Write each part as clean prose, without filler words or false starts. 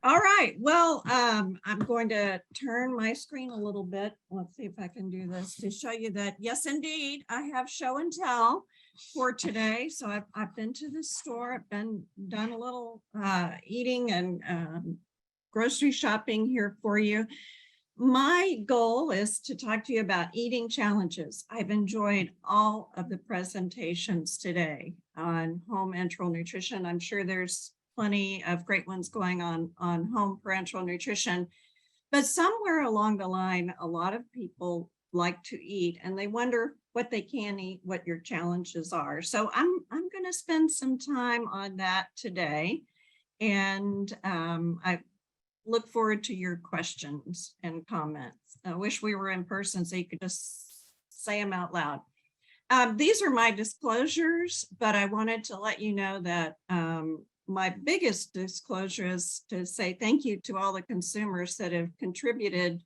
All right, well, I'm going to turn my screen a little bit. Let's see if I can do this to show you that, yes, indeed, I have show and tell for today. So I've been to the store, I've done a little eating and grocery shopping here for you. My goal is to talk to you about eating challenges. I've enjoyed all of the presentations today on home enteral nutrition. I'm sure there's plenty of great ones going on home parenteral nutrition, but somewhere along the line, a lot of people like to eat and they wonder what they can eat, what your challenges are. So I'm going to spend some time on that today, and I look forward to your questions and comments. I wish we were in person so you could just say them out loud. These are my disclosures, but I wanted to let you know that my biggest disclosure is to say thank you to all the consumers that have contributed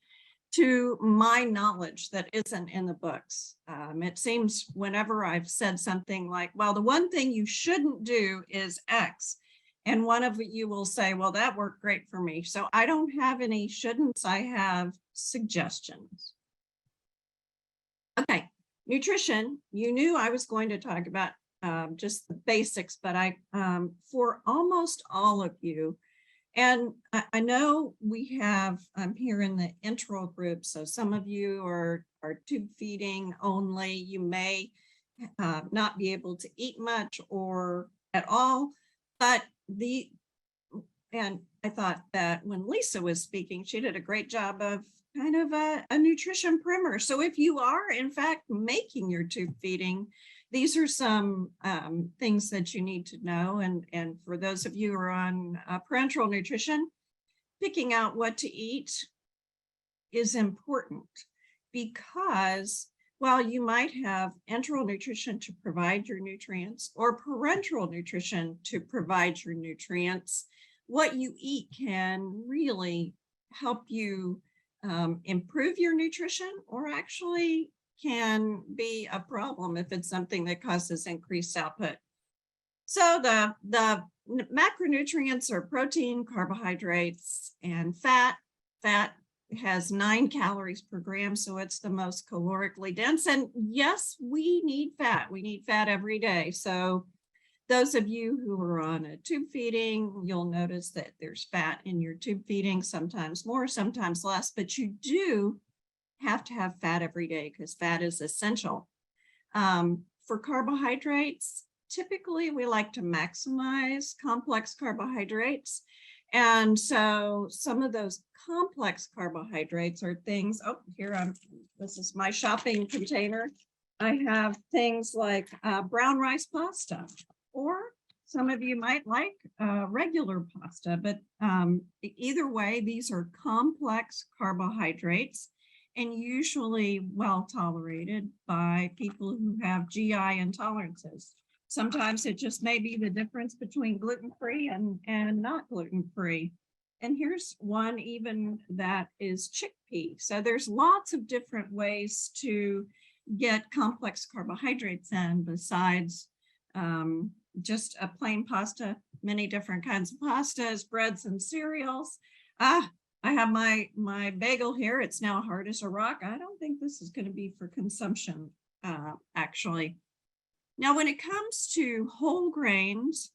to my knowledge that isn't in the books. It seems whenever I've said something like, well, the one thing you shouldn't do is X, and one of you will say, well, that worked great for me. So I don't have any shouldn'ts, I have suggestions. Okay, nutrition. You knew I was going to talk about just the basics, but for almost all of you, and I know we have, I'm here in the enteral group, so some of you are tube feeding only. You may not be able to eat much or at all, but and I thought that when Lisa was speaking, she did a great job of kind of a nutrition primer. So if you are in fact making your tube feeding, these are some things that you need to know. And for those of you who are on parenteral nutrition, picking out what to eat is important, because while you might have enteral nutrition to provide your nutrients or parenteral nutrition to provide your nutrients, what you eat can really help you improve your nutrition, or actually can be a problem if it's something that causes increased output. So the macronutrients are protein, carbohydrates, and fat. Fat has 9 calories per gram, so it's the most calorically dense. And yes, we need fat. We need fat every day. So those of you who are on a tube feeding, you'll notice that there's fat in your tube feeding, sometimes more, sometimes less, but you do have to have fat every day because fat is essential. For carbohydrates, typically we like to maximize complex carbohydrates. And so some of those complex carbohydrates are things, oh, here this is my shopping container. I have things like brown rice pasta, or some of you might like regular pasta, but either way, these are complex carbohydrates and usually well tolerated by people who have GI intolerances. Sometimes it just may be the difference between gluten-free and not gluten-free. And here's one even that is chickpea. So there's lots of different ways to get complex carbohydrates in besides just a plain pasta, many different kinds of pastas, breads, and cereals. I have my bagel here. It's now hard as a rock. I don't think this is going to be for consumption, actually. Now, when it comes to whole grains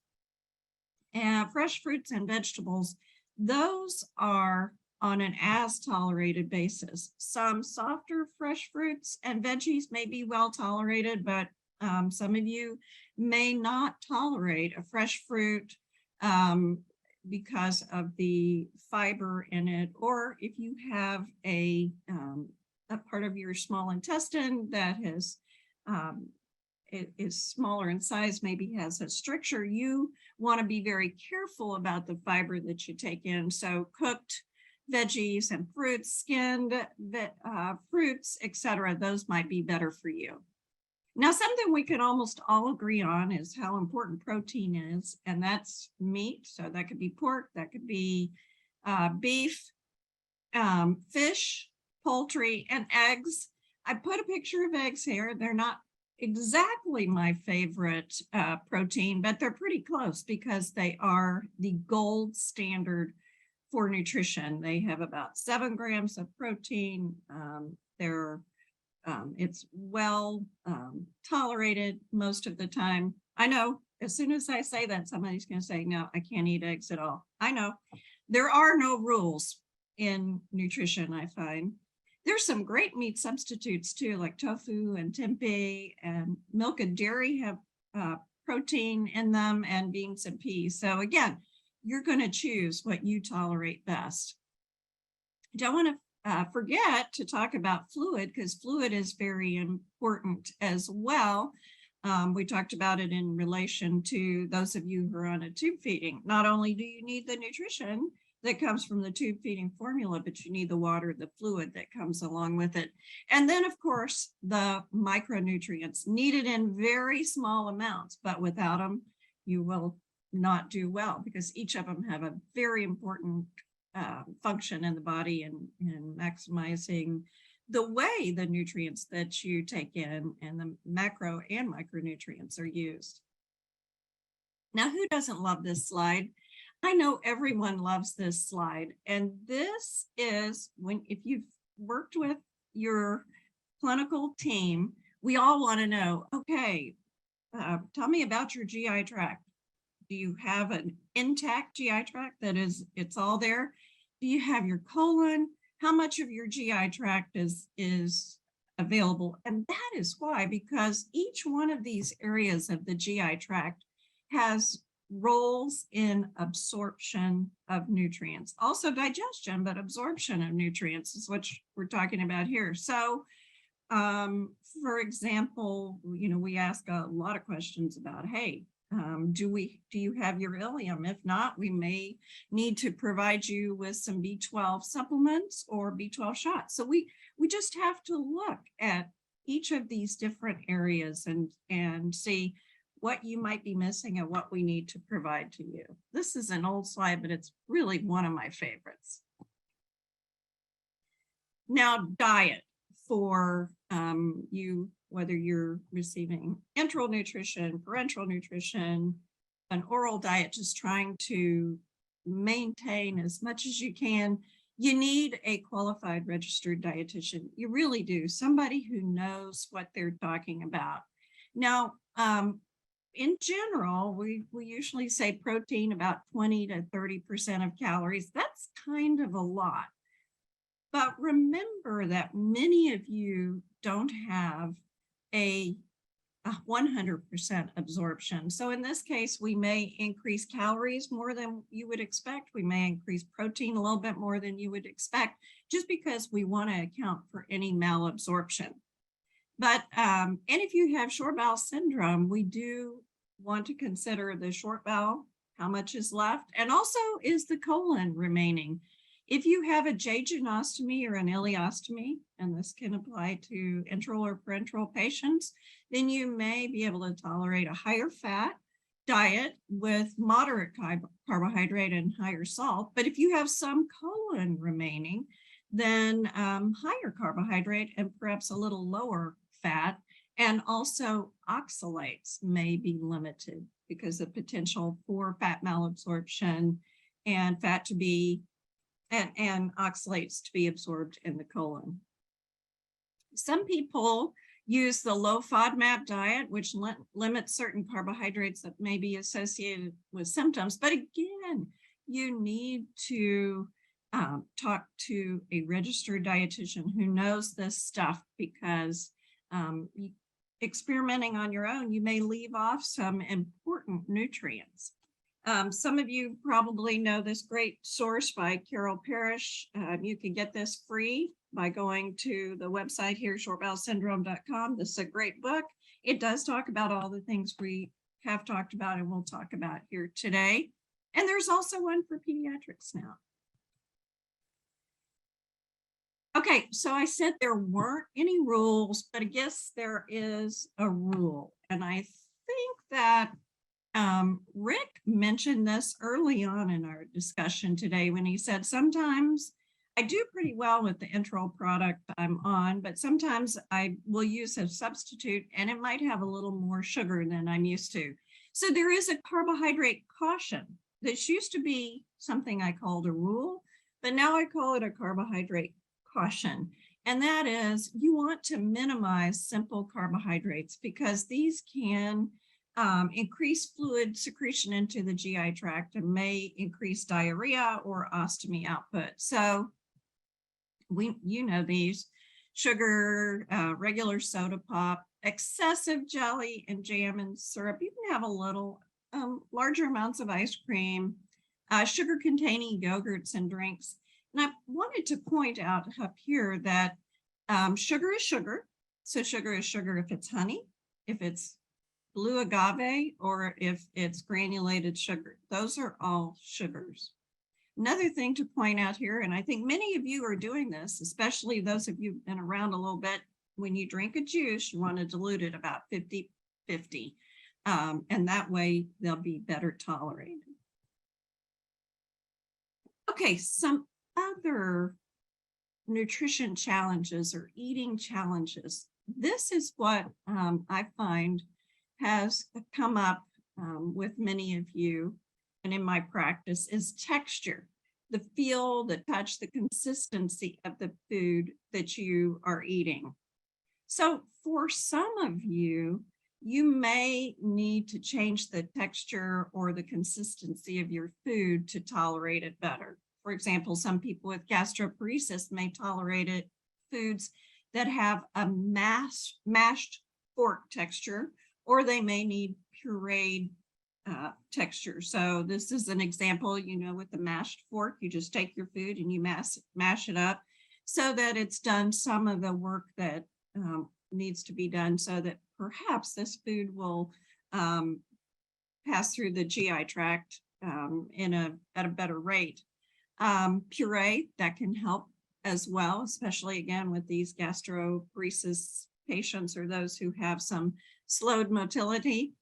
and fresh fruits and vegetables, those are on an as tolerated basis. Some softer fresh fruits and veggies may be well tolerated, but some of you may not tolerate a fresh fruit because of the fiber in it, or if you have a part of your small intestine that has it is smaller in size, maybe has a stricture, you want to be very careful about the fiber that you take in. So cooked veggies and fruits, skinned fruits, etc., those might be better for you. Now, something we can almost all agree on is how important protein is, and that's meat. So that could be pork, that could be beef, fish, poultry, and eggs. I put a picture of eggs here. They're not exactly my favorite protein, but they're pretty close because they are the gold standard for nutrition. They have about 7 grams of protein. It's well tolerated most of the time. I know as soon as I say that, somebody's going to say, no, I can't eat eggs at all. I know there are no rules in nutrition, I find. There's some great meat substitutes too, like tofu and tempeh, and milk and dairy have protein in them, and beans and peas. So again, you're going to choose what you tolerate best. Don't want to forget to talk about fluid, because fluid is very important as well. We talked about it in relation to those of you who are on a tube feeding. Not only do you need the nutrition that comes from the tube feeding formula, but you need the water, the fluid that comes along with it. And then of course, the micronutrients needed in very small amounts, but without them, you will not do well, because each of them have a very important function in the body and maximizing the way the nutrients that you take in and the macro and micronutrients are used. Now, who doesn't love this slide? I know everyone loves this slide. And this is if you've worked with your clinical team, we all want to know, okay, tell me about your GI tract. Do you have an intact GI tract it's all there? Do you have your colon? How much of your GI tract is available? And that is why, because each one of these areas of the GI tract has roles in absorption of nutrients, also digestion, but absorption of nutrients is what we're talking about here. So, for example, we ask a lot of questions about, hey, do you have your ileum? If not, we may need to provide you with some B12 supplements or B12 shots. So we just have to look at each of these different areas and see what you might be missing and what we need to provide to you. This is an old slide, but it's really one of my favorites. Now, diet for you, whether you're receiving enteral nutrition, parenteral nutrition, an oral diet, just trying to maintain as much as you can, you need a qualified registered dietitian. You really do. Somebody who knows what they're talking about. Now, in general, we usually say protein about 20 to 30% of calories. That's kind of a lot. But remember that many of you don't have a 100% absorption. So in this case, we may increase calories more than you would expect. We may increase protein a little bit more than you would expect, just because we want to account for any malabsorption. But, and if you have short bowel syndrome, we do want to consider the short bowel, how much is left, and also is the colon remaining. If you have a jejunostomy or an ileostomy, and this can apply to enteral or parenteral patients, then you may be able to tolerate a higher fat diet with moderate carbohydrate and higher salt. But if you have some colon remaining, then higher carbohydrate and perhaps a little lower fat, and also oxalates may be limited because of potential for fat malabsorption and fat to be and oxalates to be absorbed in the colon. Some people use the low FODMAP diet, which limits certain carbohydrates that may be associated with symptoms. But again, you need to talk to a registered dietitian who knows this stuff, because experimenting on your own, you may leave off some important nutrients. Some of you probably know this great source by Carol Parrish. You can get this free by going to the website here, shortbowelsyndrome.com. This is a great book. It does talk about all the things we have talked about and we'll talk about here today. And there's also one for pediatrics now. Okay, so I said there weren't any rules, but I guess there is a rule. And I think that Rick mentioned this early on in our discussion today when he said, sometimes I do pretty well with the enteral product I'm on, but sometimes I will use a substitute and it might have a little more sugar than I'm used to. So there is a carbohydrate caution. This used to be something I called a rule, but now I call it a carbohydrate caution. And that is, you want to minimize simple carbohydrates because these can increase fluid secretion into the GI tract and may increase diarrhea or ostomy output. So you know these: sugar, regular soda pop, excessive jelly and jam and syrup. You can have a little larger amounts of ice cream, sugar containing yogurts and drinks. And I wanted to point out up here that sugar is sugar. So sugar is sugar if it's honey, if it's blue agave, or if it's granulated sugar. Those are all sugars. Another thing to point out here, and I think many of you are doing this, especially those of you who've been around a little bit, when you drink a juice, you want to dilute it about 50-50. And that way they'll be better tolerated. Okay, some other nutrition challenges or eating challenges. This is what I find has come up with many of you and in my practice is texture, the feel, the touch, the consistency of the food that you are eating. So for some of you, you may need to change the texture or the consistency of your food to tolerate it better. For example, some people with gastroparesis may tolerate it, foods that have a mashed fork texture, or they may need pureed texture. So this is an example, you know, with the mashed fork, you just take your food and you mash it up so that it's done some of the work that needs to be done so that perhaps this food will pass through the GI tract at a better rate. Puree, that can help as well, especially again with these gastroparesis patients or those who have some slowed motility.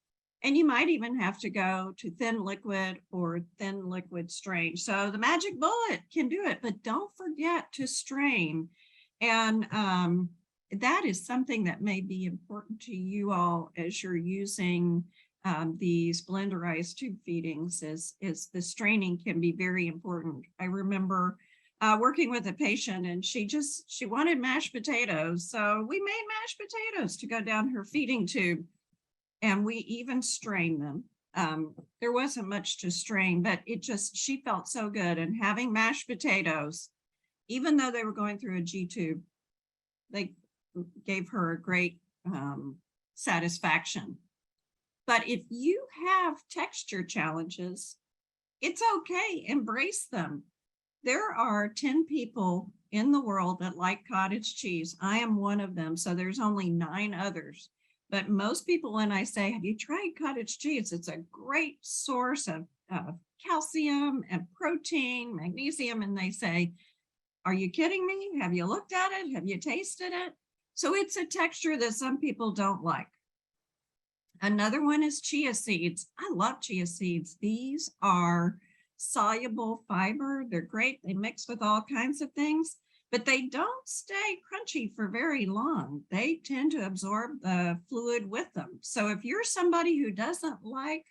And you might even have to go to thin liquid or thin liquid strain. So the magic bullet can do it, but don't forget to strain. And that is something that may be important to you all as you're using these blenderized tube feedings, is the straining can be very important. I remember working with a patient and she wanted mashed potatoes. So we made mashed potatoes to go down her feeding tube. And we even strained them. There wasn't much to strain, but she felt so good. And having mashed potatoes, even though they were going through a G tube, they gave her a great satisfaction. But if you have texture challenges, it's okay, embrace them. There are 10 people in the world that like cottage cheese. I am one of them, so there's only 9 others. But most people, when I say, have you tried cottage cheese? It's a great source of calcium and protein, magnesium. And they say, are you kidding me? Have you looked at it? Have you tasted it? So it's a texture that some people don't like. Another one is chia seeds. I love chia seeds. These are soluble fiber. They're great. They mix with all kinds of things, but they don't stay crunchy for very long. They tend to absorb the fluid with them. So if you're somebody who doesn't like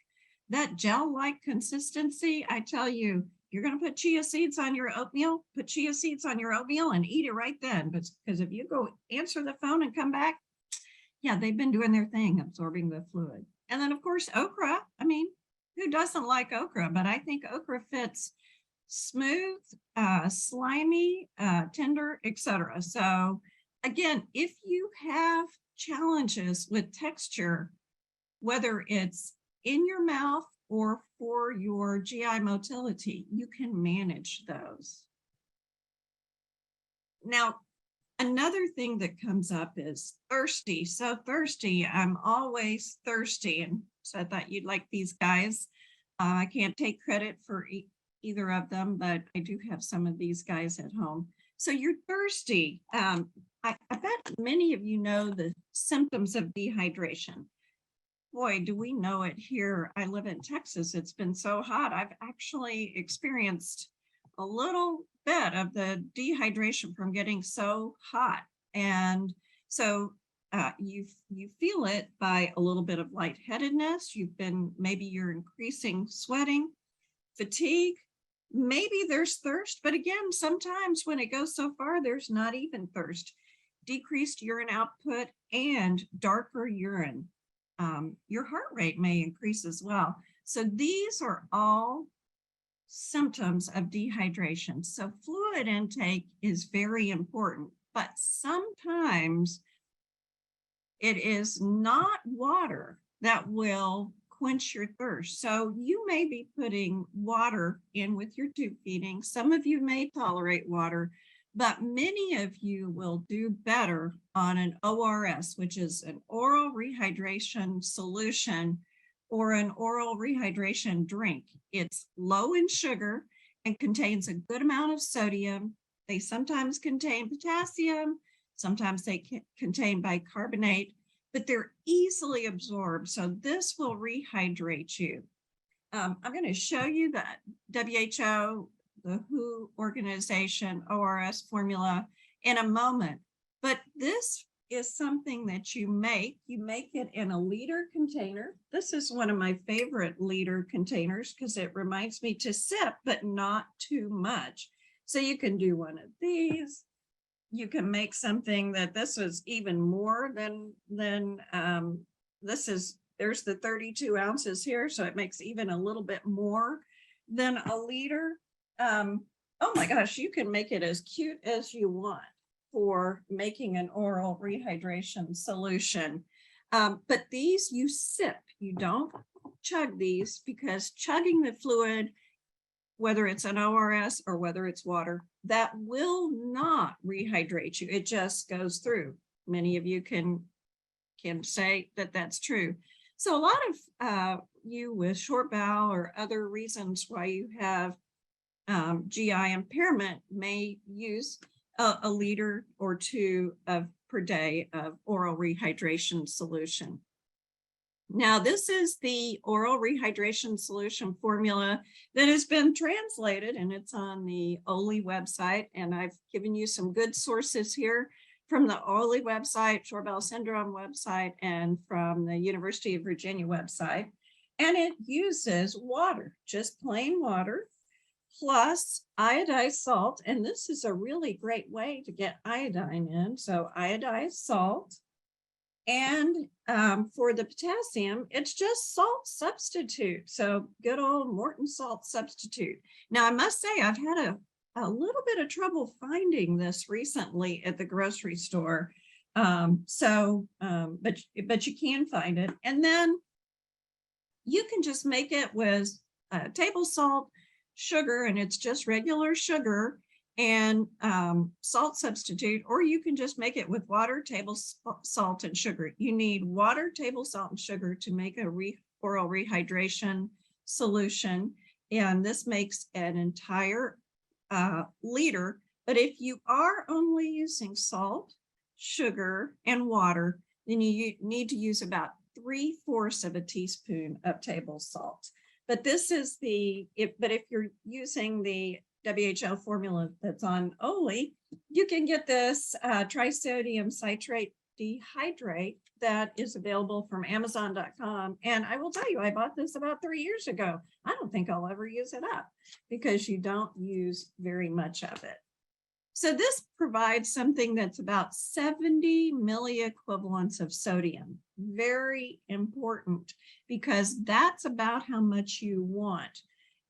that gel-like consistency, I tell you, you're going to put chia seeds on your oatmeal, put chia seeds on your oatmeal and eat it right then. Because if you go answer the phone and come back, yeah, they've been doing their thing, absorbing the fluid. And then of course, okra. I mean, who doesn't like okra? But I think okra fits smooth, slimy, tender, etc. So again, if you have challenges with texture, whether it's in your mouth or for your GI motility, you can manage those. Now, another thing that comes up is thirsty. So thirsty, I'm always thirsty. And so I thought you'd like these guys. I can't take credit for either of them, but I do have some of these guys at home. So you're thirsty. I bet many of you know the symptoms of dehydration. Boy, do we know it here. I live in Texas. It's been so hot. I've actually experienced a little bit of the dehydration from getting so hot. And so you feel it by a little bit of lightheadedness. Maybe you're increasing sweating, fatigue, maybe there's thirst, but again, sometimes when it goes so far, there's not even thirst. Decreased urine output and darker urine. Your heart rate may increase as well. So these are all symptoms of dehydration. So fluid intake is very important, but sometimes it is not water that will quench your thirst. So you may be putting water in with your tube feeding. Some of you may tolerate water, but many of you will do better on an ORS, which is an oral rehydration solution or an oral rehydration drink. It's low in sugar and contains a good amount of sodium. They sometimes contain potassium, sometimes they contain bicarbonate, but they're easily absorbed. So this will rehydrate you. I'm going to show you that WHO, the WHO organization, ORS formula in a moment, but this is something that you make it in a liter container. This is one of my favorite liter containers because it reminds me to sip, but not too much. So you can do one of these. You can make something that this is even more than this is, there's the 32 ounces here. So it makes even a little bit more than a liter. Oh my gosh, you can make it as cute as you want for making an oral rehydration solution. But these you sip, you don't chug these, because chugging the fluid, whether it's an ORS or whether it's water, that will not rehydrate you. It just goes through. Many of you can say that that's true. So a lot of you with short bowel or other reasons why you have GI impairment may use a liter or two per day of oral rehydration solution. Now, this is the oral rehydration solution formula that has been translated, and it's on the Oley website. And I've given you some good sources here from the Oley website, short bowel syndrome website, and from the University of Virginia website. And it uses water, just plain water, plus iodized salt. And this is a really great way to get iodine in. So iodized salt. And for the potassium, it's just salt substitute. So good old Morton salt substitute. Now, I must say, I've had a little bit of trouble finding this recently at the grocery store. But you can find it. And then you can just make it with table salt, sugar, and it's just regular sugar and salt substitute, or you can just make it with water, table salt, and sugar. You need water, table salt, and sugar to make a oral rehydration solution. And this makes an entire liter. But if you are only using salt, sugar, and water, then you need to use about 3/4 of a teaspoon of table salt. But this is but if you're using the WHO formula that's on Oley, you can get this trisodium citrate dehydrate that is available from Amazon.com. And I will tell you, I bought this about 3 years ago. I don't think I'll ever use it up because you don't use very much of it. So this provides something that's about 70 milliequivalents of sodium. Very important, because that's about how much you want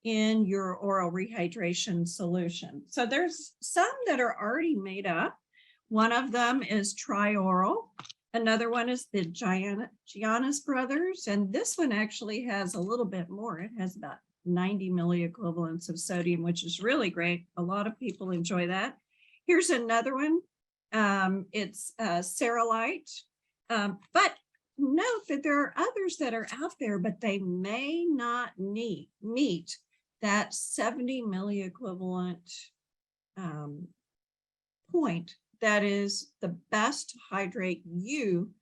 in your oral rehydration solution. So there's some that are already made up. One of them is Trioral. Another one is the Giannis Brothers. And this one actually has a little bit more. It has about 90 milliequivalents of sodium, which is really great. A lot of people enjoy that. Here's another one. It's Ceralite. But note that there are others that are out there, but they may not meet that 70 milliequivalent point that is the best to hydrate you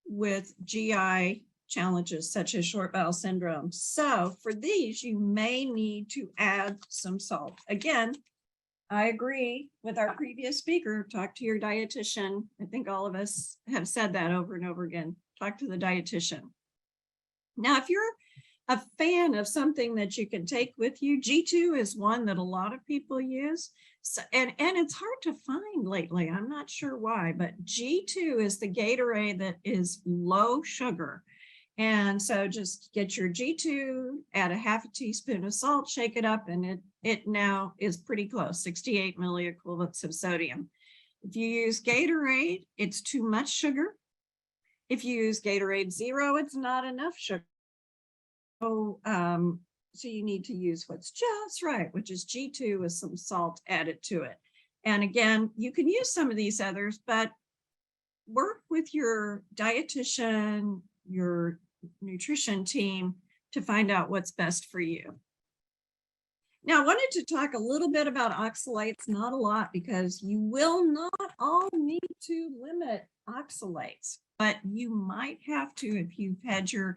with GI challenges such as short bowel syndrome. So for these, you may need to add some salt. Again, I agree with our previous speaker. Talk to your dietitian. I think all of us have said that over and over again. Talk to the dietitian. Now, if you're a fan of something that you can take with you. G2 is one that a lot of people use. So, and it's hard to find lately. I'm not sure why, but G2 is the Gatorade that is low sugar. And so just get your G2, add a half a teaspoon of salt, shake it up, and it now is pretty close, 68 milliequivalents of sodium. If you use Gatorade, it's too much sugar. If you use Gatorade Zero, it's not enough sugar. So you need to use what's just right, which is G2 with some salt added to it. And again, you can use some of these others, but work with your dietitian, your nutrition team to find out what's best for you. Now, I wanted to talk a little bit about oxalates, not a lot, because you will not all need to limit oxalates, but you might have to if you've had your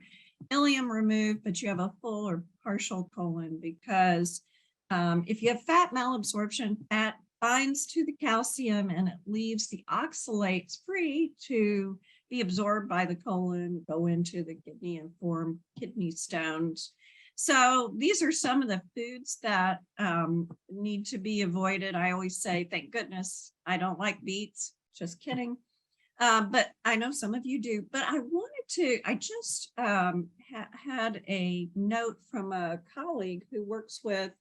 ileum removed, but you have a full or partial colon, because if you have fat malabsorption, fat binds to the calcium and it leaves the oxalates free to be absorbed by the colon, go into the kidney and form kidney stones. So these are some of the foods that need to be avoided. I always say, thank goodness I don't like beets, just kidding. But I know some of you do, but I just had a note from a colleague who works with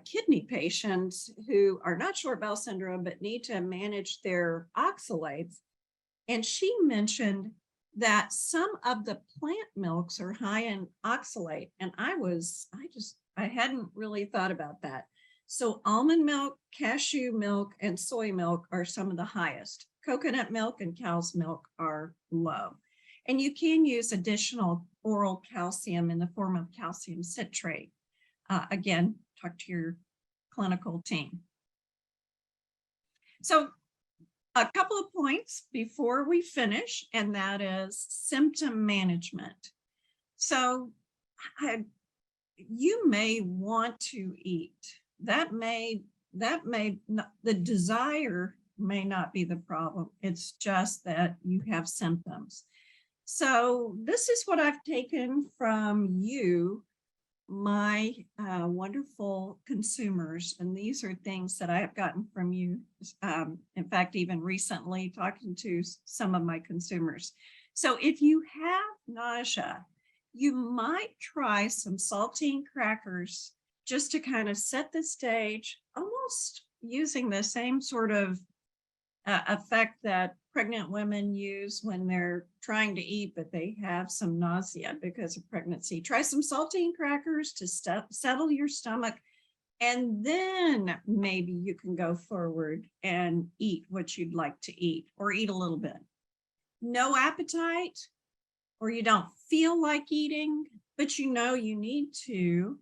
kidney patients who are not short bowel syndrome, but need to manage their oxalates. And she mentioned that some of the plant milks are high in oxalate. And I hadn't really thought about that. So almond milk, cashew milk, and soy milk are some of the highest. Coconut milk and cow's milk are low. And you can use additional oral calcium in the form of calcium citrate. Again, talk to your clinical team. So a couple of points before we finish, and that is symptom management. So you may want to eat. The desire may not be the problem. It's just that you have symptoms. So this is what I've taken from you, my wonderful consumers, and these are things that I have gotten from you. In fact, even recently talking to some of my consumers. So if you have nausea, you might try some saltine crackers just to kind of set the stage, almost using the same sort of effect that pregnant women use when they're trying to eat, but they have some nausea because of pregnancy. Try some saltine crackers to settle your stomach, and then maybe you can go forward and eat what you'd like to eat, or eat a little bit. No appetite, or you don't feel like eating, but you know you need to,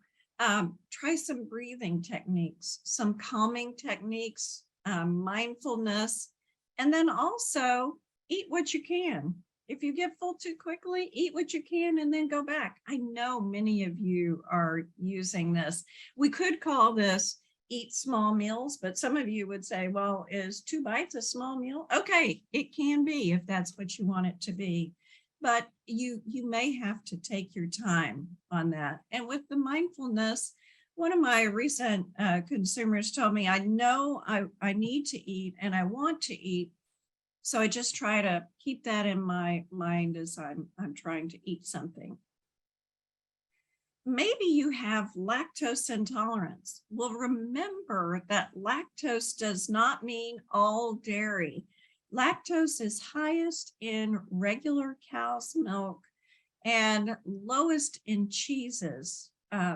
try some breathing techniques, some calming techniques, mindfulness, and then also eat what you can. If you get full too quickly, eat what you can and then go back. I know many of you are using this. We could call this eat small meals, but some of you would say, well, is 2 bites a small meal? Okay, it can be if that's what you want it to be. But you may have to take your time on that. And with the mindfulness, one of my recent consumers told me, I know I need to eat and I want to eat. So I just try to keep that in my mind as I'm trying to eat something. Maybe you have lactose intolerance. Well, remember that lactose does not mean all dairy. Lactose is highest in regular cow's milk and lowest in cheeses.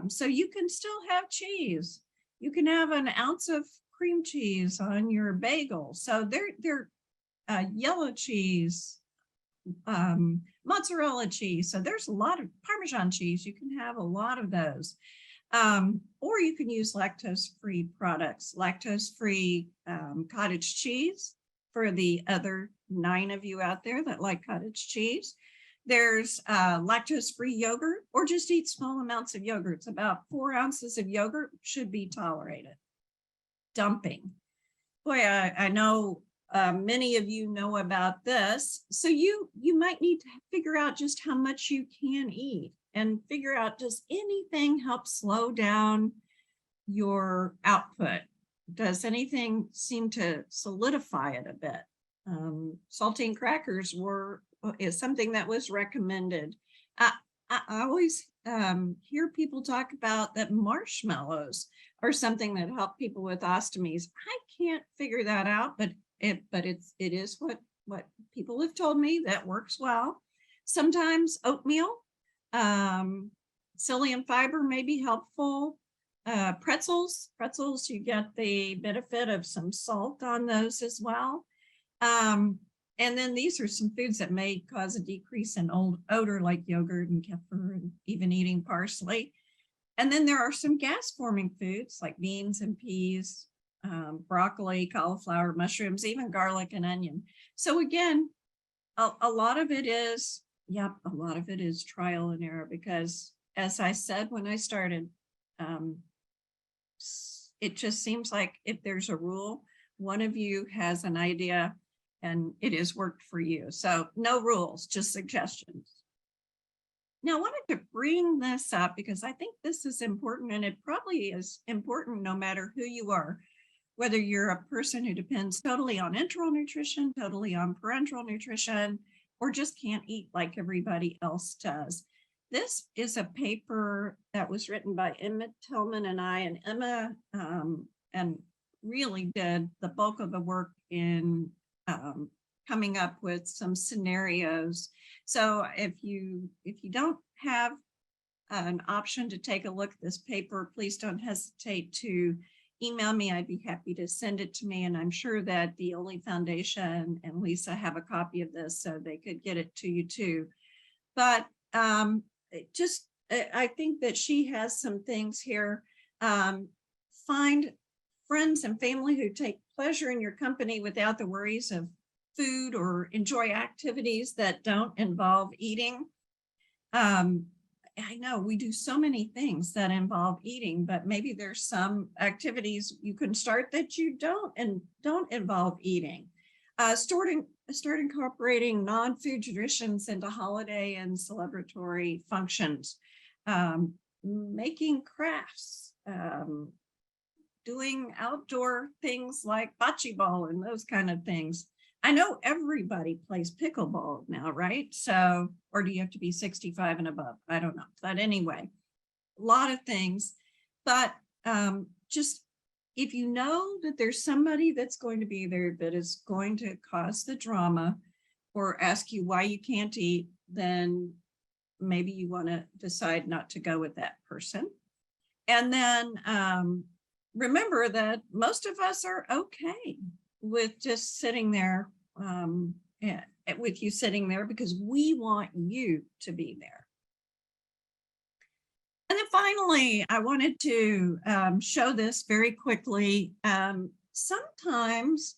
So you can still have cheese. You can have an ounce of cream cheese on your bagel. So they're yellow cheese, mozzarella cheese. So there's a lot of Parmesan cheese. You can have a lot of those. Or you can use lactose-free products, lactose-free cottage cheese for the other 9 of you out there that like cottage cheese. There's lactose-free yogurt, or just eat small amounts of yogurt. It's about 4 ounces of yogurt should be tolerated. Dumping. Boy, I know Many of you know about this. So you might need to figure out just how much you can eat and figure out, does anything help slow down your output? Does anything seem to solidify it a bit? Saltine crackers is something that was recommended. I always hear people talk about that marshmallows are something that help people with ostomies. I can't figure that out, but it is what people have told me that works well. Sometimes oatmeal, psyllium fiber may be helpful. Pretzels, you get the benefit of some salt on those as well. And then these are some foods that may cause a decrease in odor, like yogurt and kefir, and even eating parsley. And then there are some gas-forming foods like beans and peas, broccoli, cauliflower, mushrooms, even garlic and onion. So again, a lot of it is trial and error, because as I said when I started, it just seems like if there's a rule, one of you has an idea and it has worked for you. So no rules, just suggestions. Now I wanted to bring this up because I think this is important, and it probably is important no matter who you are, whether you're a person who depends totally on enteral nutrition, totally on parenteral nutrition, or just can't eat like everybody else does. This is a paper that was written by Emma Tillman and I, and Emma and really did the bulk of the work in coming up with some scenarios. So if you don't have an option to take a look at this paper, please don't hesitate to email me. I'd be happy to send it to me. And I'm sure that the Oley Foundation and Lisa have a copy of this, so they could get it to you too. But I think that she has some things here. Find friends and family who take pleasure in your company without the worries of food, or enjoy activities that don't involve eating. I know we do so many things that involve eating, but maybe there's some activities you can start that you don't involve eating. Start incorporating non-food traditions into holiday and celebratory functions. Making crafts, doing outdoor things like bocce ball and those kind of things. I know everybody plays pickleball now, right? So, or do you have to be 65 and above? I don't know. But anyway, a lot of things. But just if you know that there's somebody that's going to be there that is going to cause the drama or ask you why you can't eat, then maybe you want to decide not to go with that person. And then remember that most of us are okay with just sitting there, with you sitting there, because we want you to be there. And then finally, I wanted to show this very quickly. Sometimes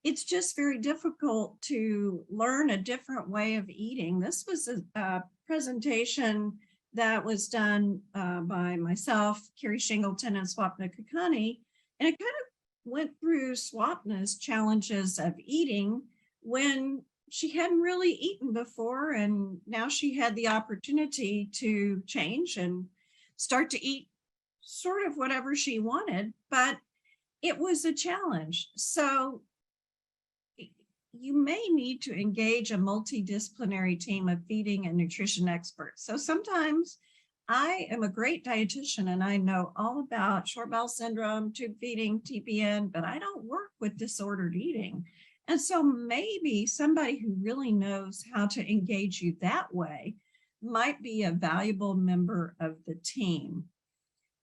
it's just very difficult to learn a different way of eating. This was a presentation that was done by myself, Carrie Shingleton, and Swapna Kakani, and it kind of went through Swapna's challenges of eating when she hadn't really eaten before, and now she had the opportunity to change and start to eat sort of whatever she wanted, but it was a challenge. So you may need to engage a multidisciplinary team of feeding and nutrition experts. So sometimes I am a great dietitian and I know all about short bowel syndrome, tube feeding, TPN, but I don't work with disordered eating. And so maybe somebody who really knows how to engage you that way might be a valuable member of the team.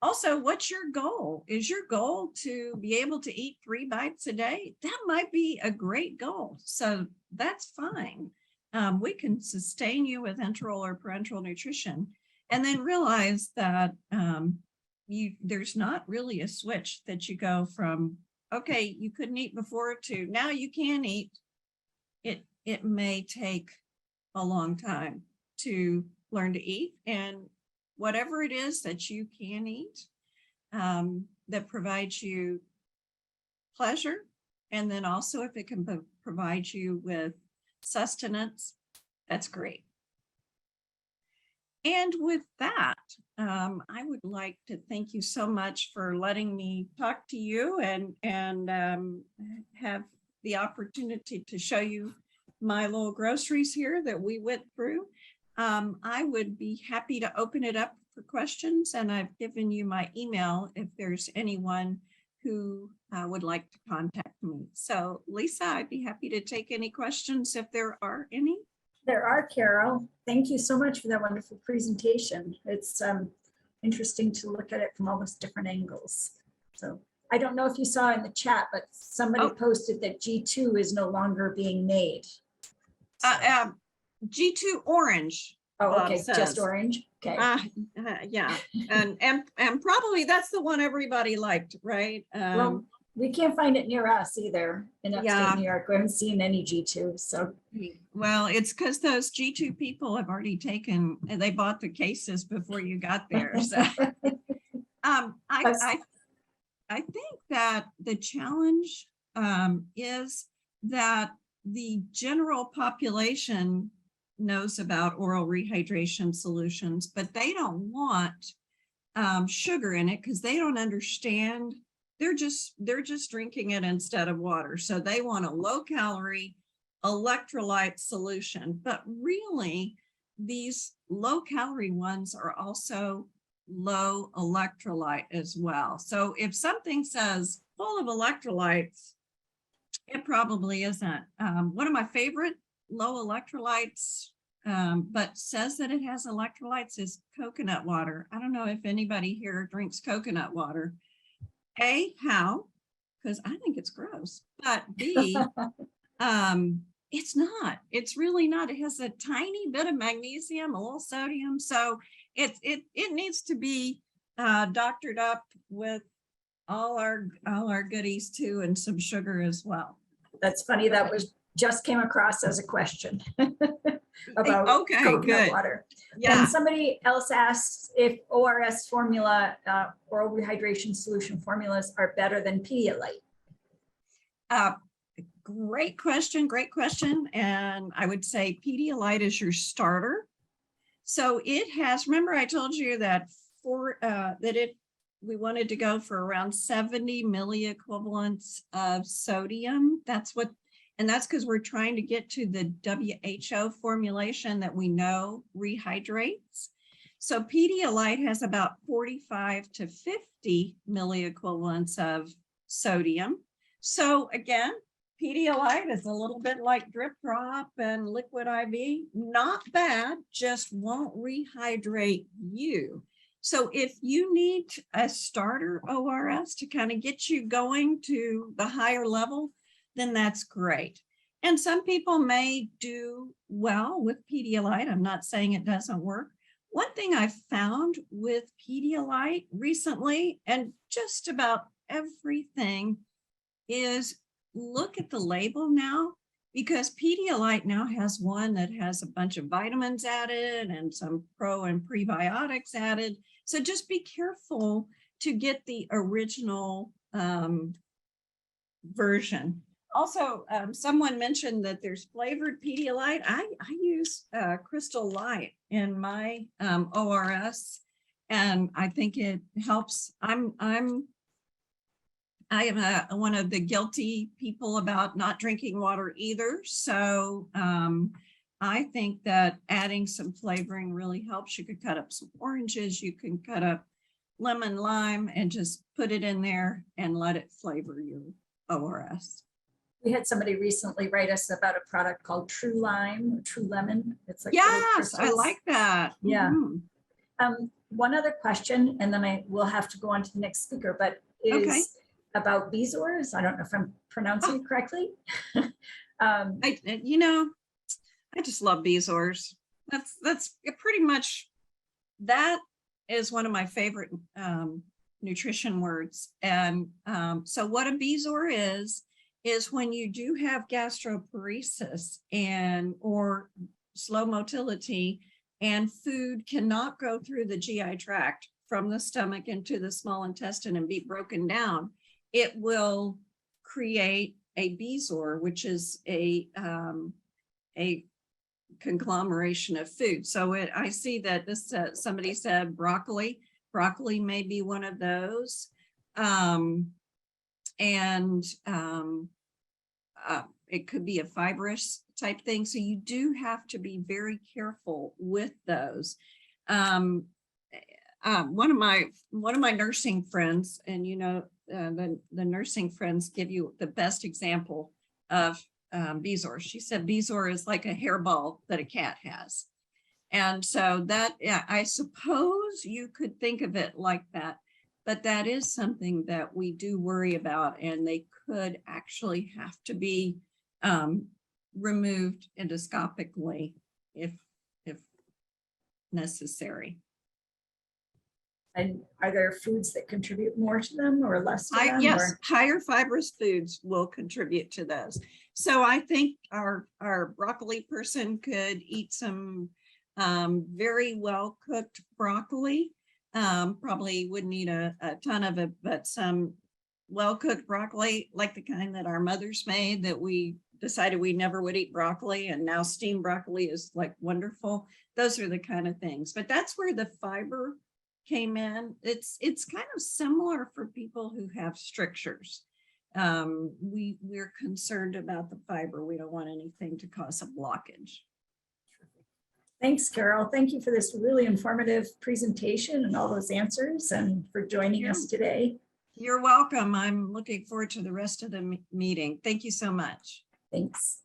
Also, what's your goal? Is your goal to be able to eat 3 bites a day? That might be a great goal. So that's fine. We can sustain you with enteral or parenteral nutrition. And then realize that there's not really a switch that you go from, okay, you couldn't eat before, to now you can eat. It may take a long time to learn to eat, and whatever it is that you can eat that provides you pleasure, and then also if it can provide you with sustenance, that's great. And with that, I would like to thank you so much for letting me talk to you and have the opportunity to show you my little groceries here that we went through. I would be happy to open it up for questions, and I've given you my email if there's anyone who would like to contact me. So Lisa, I'd be happy to take any questions if there are any. There are, Carol. Thank you so much for that wonderful presentation. It's interesting to look at it from almost different angles. So I don't know if you saw in the chat, but somebody posted that G2 is no longer being made. So. G2 orange. Oh, okay, just orange. Okay. Yeah, and probably that's the one everybody liked, right? Well, we can't find it near us either in upstate New York. We haven't seen any G2. So, well, it's because those G2 people have already taken, they bought the cases before you got there. So, I think that the challenge is that the general population knows about oral rehydration solutions, but they don't want sugar in it because they don't understand. They're just drinking it instead of water. So they want a low calorie electrolyte solution, but really these low calorie ones are also low electrolyte as well. So if something says full of electrolytes, it probably isn't. One of my favorite low electrolytes, but says that it has electrolytes is coconut water. I don't know if anybody here drinks coconut water. A, how? Because I think it's gross. But B, it's not. It's really not. It has a tiny bit of magnesium, a little sodium. So it needs to be doctored up with all our goodies too, and some sugar as well. That's funny. That was just came across as a question about coconut water. Yeah. And somebody else asks if ORS formula, oral rehydration solution formulas are better than Pedialyte. Great question. And I would say Pedialyte is your starter. So it has, remember I told you that we wanted to go for around 70 milliequivalents of sodium. And that's because we're trying to get to the WHO formulation that we know rehydrates. So Pedialyte has about 45 to 50 milliequivalents of sodium. So again, Pedialyte is a little bit like drip drop and liquid IV. Not bad, just won't rehydrate you. So if you need a starter ORS to kind of get you going to the higher level, then that's great. And some people may do well with Pedialyte. I'm not saying it doesn't work. One thing I found with Pedialyte recently, and just about everything, is look at the label now, because Pedialyte now has one that has a bunch of vitamins added and some pro and prebiotics added. So just be careful to get the original version. Also, someone mentioned that there's flavored Pedialyte. I use Crystal Light in my ORS, and I think it helps. I am one of the guilty people about not drinking water either. So I think that adding some flavoring really helps. You could cut up some oranges, you can cut up lemon, lime, and just put it in there and let it flavor your ORS. We had somebody recently write us about a product called True Lime, True Lemon. It's like yes, I like that. Yeah. Mm-hmm. One other question, and then I will have to go on to the next speaker, but is about Bezors. I don't know if I'm pronouncing it correctly. I just love Bezors. That's pretty much, that is one of my favorite nutrition words. And so what a Bezor is when you do have gastroparesis or slow motility, and food cannot go through the GI tract from the stomach into the small intestine and be broken down, it will create a BSOR, which is a conglomeration of food. So I see that this somebody said broccoli. Broccoli may be one of those. It could be a fibrous type thing. So you do have to be very careful with those. One of my nursing friends, and you know, the nursing friends give you the best example of BSOR. She said BSOR is like a hairball that a cat has. And so that, yeah, I suppose you could think of it like that, but that is something that we do worry about, and they could actually have to be removed endoscopically if necessary. And are there foods that contribute more to them or less to them? Yes, or? higher fibrous foods will contribute to those. So I think our broccoli person could eat some very well cooked broccoli. Probably wouldn't eat a ton of it, but some well cooked broccoli, like the kind that our mothers made, that we decided we never would eat broccoli, and now steamed broccoli is like wonderful. Those are the kind of things, but that's where the fiber came in. It's kind of similar for people who have strictures. We're concerned about the fiber. We don't want anything to cause a blockage. Thanks, Carol. Thank you for this really informative presentation and all those answers, and for joining us today. You're welcome. I'm looking forward to the rest of the meeting. Thank you so much. Thanks.